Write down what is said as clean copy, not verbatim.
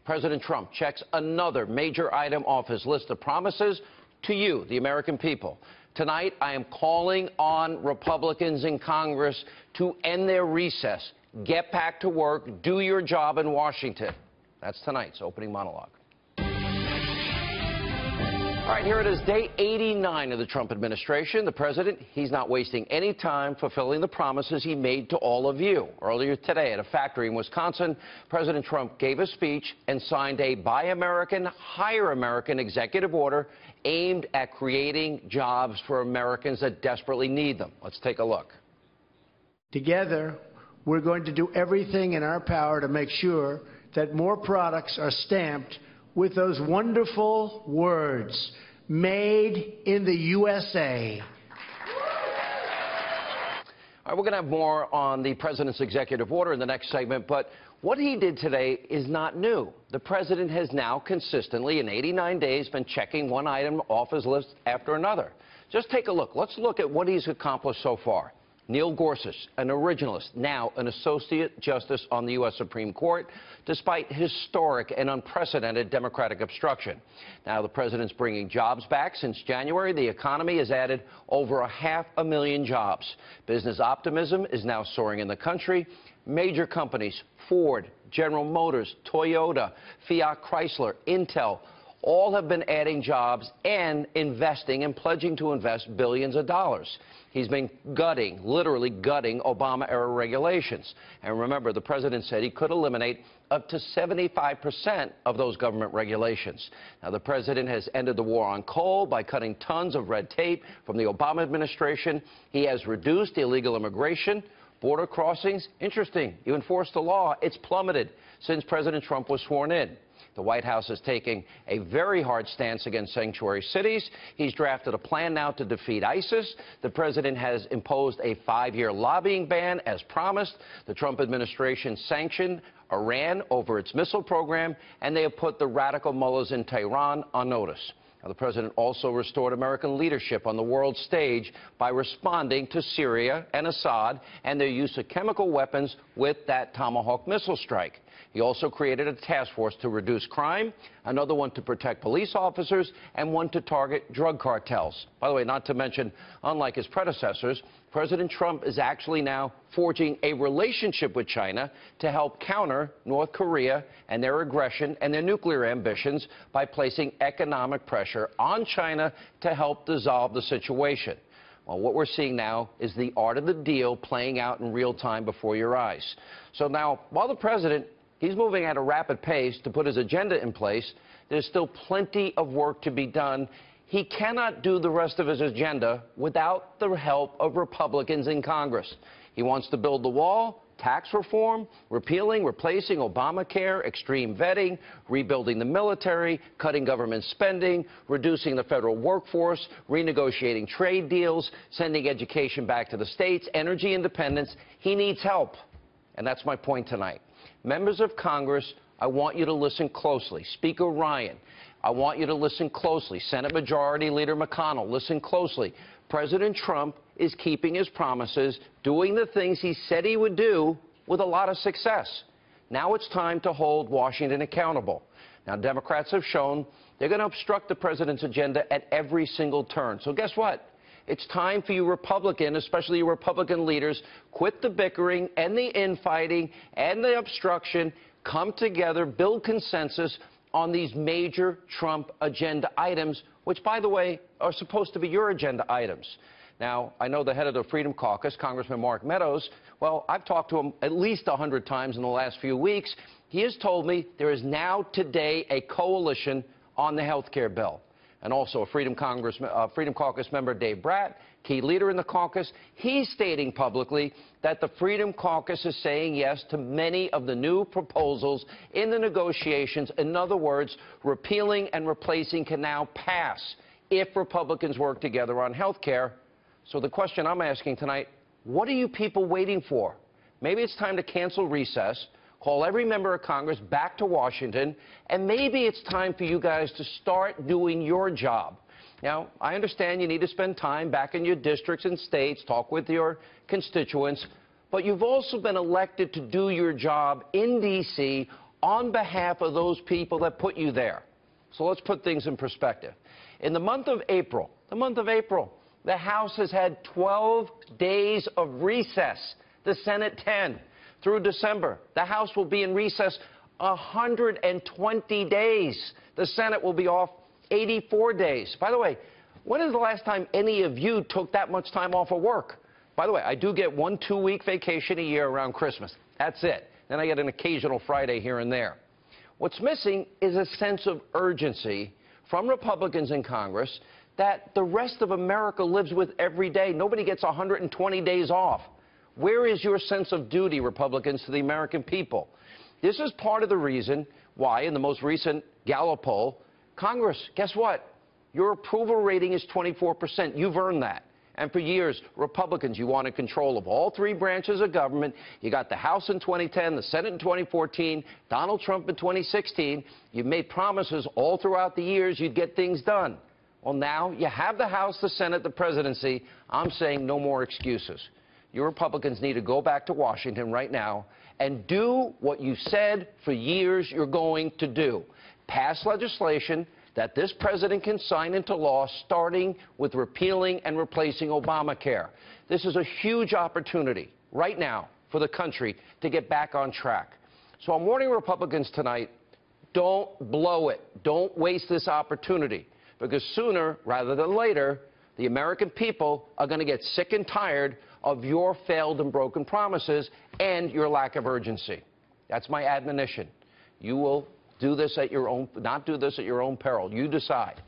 President Trump checks another major item off his list of promises to you, the American people. Tonight, I am calling on Republicans in Congress to end their recess. Get back to work. Do your job in Washington. That's tonight's opening monologue. All right, here it is, day 89 of the Trump administration. The president, he's not wasting any time fulfilling the promises he made to all of you. Earlier today at a factory in Wisconsin, President Trump gave a speech and signed a Buy American, Hire American executive order aimed at creating jobs for Americans that desperately need them. Let's take a look. Together, we're going to do everything in our power to make sure that more products are stamped with those wonderful words, made in the USA. All right, we're going to have more on the president's executive order in the next segment, but what he did today is not new. The president has now consistently, in 89 days, been checking one item off his list after another. Just take a look. Let's look at what he's accomplished so far. Neil Gorsuch, an originalist, now an associate justice on the U.S. Supreme Court, despite historic and unprecedented Democratic obstruction. Now the president's bringing jobs back. Since January, the economy has added over 500,000 jobs. Business optimism is now soaring in the country. Major companies, Ford, General Motors, Toyota, Fiat Chrysler, Intel, all have been adding jobs and investing and pledging to invest billions of dollars. He's been gutting, literally gutting, Obama-era regulations. And remember, the president said he could eliminate up to 75% of those government regulations. Now, the president has ended the war on coal by cutting tons of red tape from the Obama administration. He has reduced illegal immigration, border crossings. Interesting, you enforce the law, it's plummeted since President Trump was sworn in. The White House is taking a very hard stance against sanctuary cities. He's drafted a plan now to defeat ISIS. The president has imposed a 5-year lobbying ban, as promised. The Trump administration sanctioned Iran over its missile program, and they have put the radical mullahs in Tehran on notice. Now, the president also restored American leadership on the world stage by responding to Syria and Assad and their use of chemical weapons with that Tomahawk missile strike. He also created a task force to reduce crime, another one to protect police officers, and one to target drug cartels. By the way, not to mention, unlike his predecessors, President Trump is actually now forging a relationship with China to help counter North Korea and their aggression and their nuclear ambitions by placing economic pressure on China to help dissolve the situation. Well, what we're seeing now is the art of the deal playing out in real time before your eyes. So now, while the president, he's moving at a rapid pace to put his agenda in place, there's still plenty of work to be done. He cannot do the rest of his agenda without the help of Republicans in Congress. He wants to build the wall, tax reform, repealing, replacing Obamacare, extreme vetting, rebuilding the military, cutting government spending, reducing the federal workforce, renegotiating trade deals, sending education back to the states, energy independence. He needs help. And that's my point tonight. Members of Congress, I want you to listen closely. Speaker Ryan, I want you to listen closely. Senate Majority Leader McConnell, listen closely. President Trump is keeping his promises, doing the things he said he would do with a lot of success. Now it's time to hold Washington accountable. Now, Democrats have shown they're going to obstruct the president's agenda at every single turn. So guess what? It's time for you Republican, especially you Republican leaders, quit the bickering and the infighting and the obstruction, come together, build consensus on these major Trump agenda items, which, by the way, are supposed to be your agenda items. Now, I know the head of the Freedom Caucus, Congressman Mark Meadows, well, I've talked to him at least 100 times in the last few weeks. He has told me there is now today a coalition on the health care bill. And also a Freedom Caucus member, Dave Bratt, key leader in the caucus, he's stating publicly that the Freedom Caucus is saying yes to many of the new proposals in the negotiations. In other words, repealing and replacing can now pass if Republicans work together on health care. So the question I'm asking tonight, what are you people waiting for? Maybe it's time to cancel recess, call every member of Congress back to Washington, and maybe it's time for you guys to start doing your job. Now, I understand you need to spend time back in your districts and states, talk with your constituents, but you've also been elected to do your job in D.C. on behalf of those people that put you there. So let's put things in perspective. In the month of April, the House has had 12 days of recess, the Senate 10. Through December, the House will be in recess 120 days. The Senate will be off 84 days. By the way, when is the last time any of you took that much time off of work? By the way, I do get 1 2-week vacation a year around Christmas. That's it. Then I get an occasional Friday here and there. What's missing is a sense of urgency from Republicans in Congress that the rest of America lives with every day. Nobody gets 120 days off. Where is your sense of duty, Republicans, to the American people? This is part of the reason why, in the most recent Gallup poll, Congress, guess what? Your approval rating is 24%. You've earned that. And for years, Republicans, you wanted control of all 3 branches of government. You got the House in 2010, the Senate in 2014, Donald Trump in 2016. You've made promises all throughout the years you'd get things done. Well, now you have the House, the Senate, the presidency. I'm saying no more excuses. You Republicans need to go back to Washington right now and do what you said for years you're going to do. Pass legislation that this president can sign into law, starting with repealing and replacing Obamacare. This is a huge opportunity right now for the country to get back on track. So I'm warning Republicans tonight, don't blow it. Don't waste this opportunity, because sooner rather than later, the American people are going to get sick and tired of your failed and broken promises and your lack of urgency. That's my admonition. You will do this at your own, not do this at your own peril. You decide.